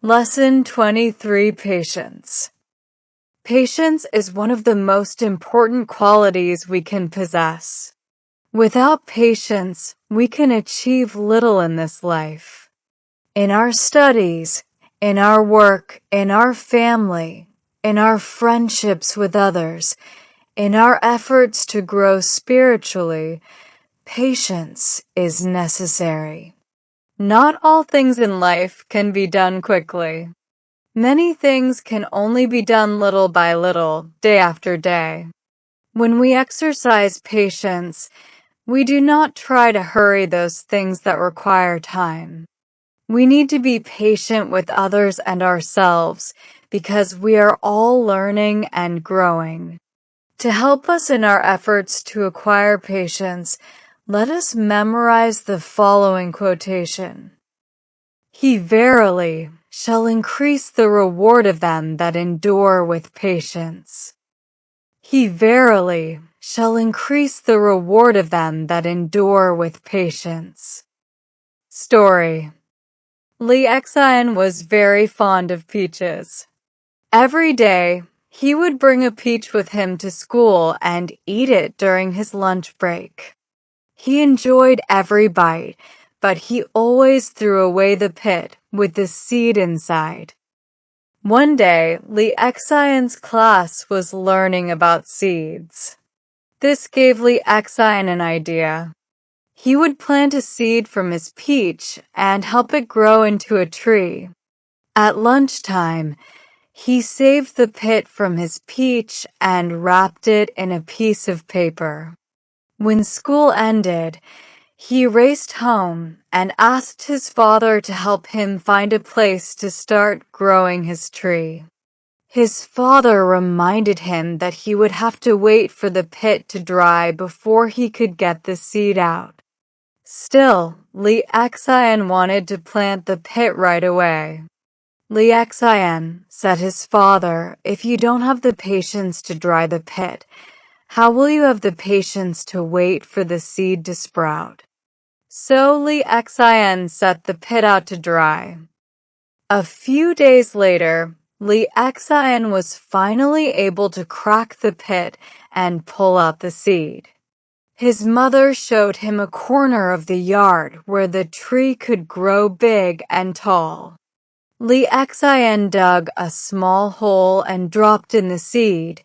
Lesson 23: Patience. Patience is one of the most important qualities we can possess. Without patience, we can achieve little in this life. In our studies, in our work, in our family, in our friendships with others, in our efforts to grow spiritually, patience is necessary. Not all things in life can be done quickly. Many things can only be done little by little, day after day. When we exercise patience, we do not try to hurry those things that require time. We need to be patient with others and ourselves because we are all learning and growing. To help us in our efforts to acquire patience, let us memorize the following quotation. He verily shall increase the reward of them that endure with patience. He verily shall increase the reward of them that endure with patience. Story. Li Xian was very fond of peaches. Every day, he would bring a peach with him to school and eat it during his lunch break. He enjoyed every bite, but he always threw away the pit with the seed inside. One day, Li Xian's class was learning about seeds. This gave Li Xian an idea. He would plant a seed from his peach and help it grow into a tree. At lunchtime, he saved the pit from his peach and wrapped it in a piece of paper. When school ended, he raced home and asked his father to help him find a place to start growing his tree. His father reminded him that he would have to wait for the pit to dry before he could get the seed out. Still, Li Xian wanted to plant the pit right away. Li Xian, said his father, if you don't have the patience to dry the pit, how will you have the patience to wait for the seed to sprout? So Li Xian set the pit out to dry. A few days later, Li Xian was finally able to crack the pit and pull out the seed. His mother showed him a corner of the yard where the tree could grow big and tall. Li Xian dug a small hole and dropped in the seed,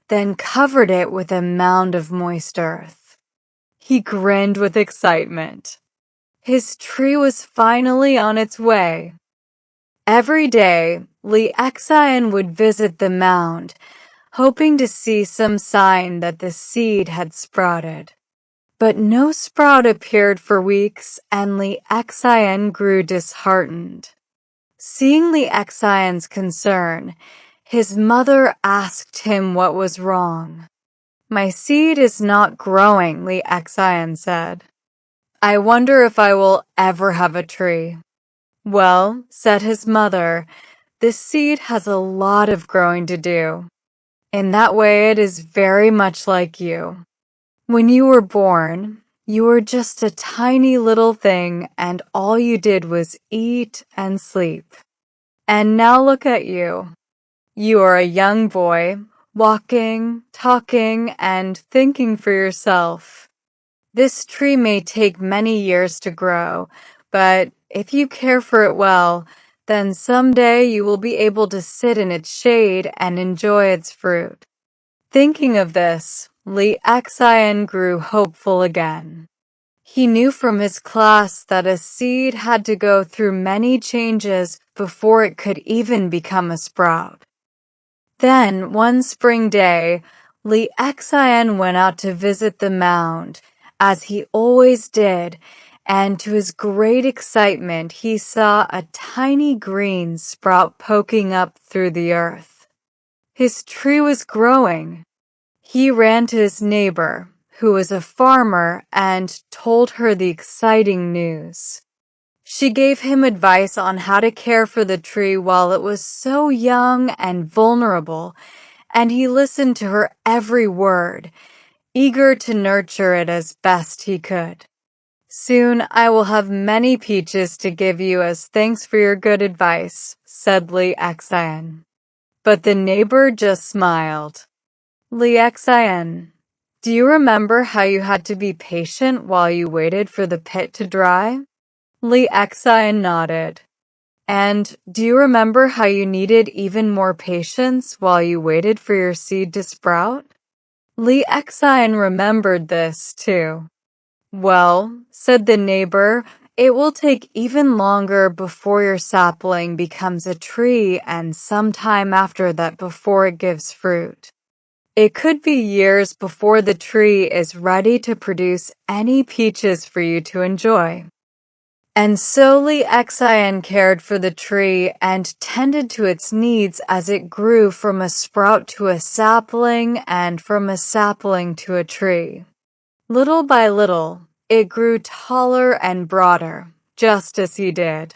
then covered it with a mound of moist earth. He grinned with excitement. His tree was finally on its way. Every day, Li Xian would visit the mound, hoping to see some sign that the seed had sprouted. But no sprout appeared for weeks, and Li Xian grew disheartened. Seeing Li Xian's concern, his mother asked him what was wrong. My seed is not growing, Li Xian said. I wonder if I will ever have a tree. Well, said his mother, this seed has a lot of growing to do. In that way, it is very much like you. When you were born, you were just a tiny little thing and all you did was eat and sleep. And now look at you. You are a young boy, walking, talking, and thinking for yourself. This tree may take many years to grow, but if you care for it well, then someday you will be able to sit in its shade and enjoy its fruit. Thinking of this, Li Xian grew hopeful again. He knew from his class that a seed had to go through many changes before it could even become a sprout. Then, one spring day, Li Xian went out to visit the mound, as he always did, and to his great excitement he saw a tiny green sprout poking up through the earth. His tree was growing. He ran to his neighbor, who was a farmer, and told her the exciting news. She gave him advice on how to care for the tree while it was so young and vulnerable, and he listened to her every word, eager to nurture it as best he could. Soon I will have many peaches to give you as thanks for your good advice, said Li Xian. But the neighbor just smiled. Li Xian, do you remember how you had to be patient while you waited for the pit to dry? Li Xian nodded. And do you remember how you needed even more patience while you waited for your seed to sprout? Li Xian remembered this too. Well, said the neighbor, it will take even longer before your sapling becomes a tree and some time after that before it gives fruit. It could be years before the tree is ready to produce any peaches for you to enjoy. And so Li Xian cared for the tree and tended to its needs as it grew from a sprout to a sapling and from a sapling to a tree. Little by little, it grew taller and broader, just as he did.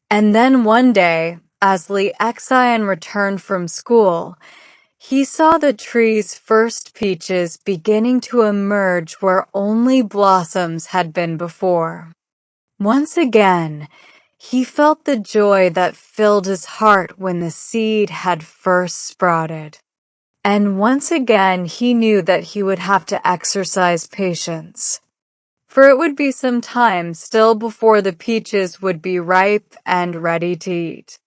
And then one day, as Li Xian returned from school, he saw the tree's first peaches beginning to emerge where only blossoms had been before. Once again, he felt the joy that filled his heart when the seed had first sprouted. And once again, he knew that he would have to exercise patience. For it would be some time still before the peaches would be ripe and ready to eat.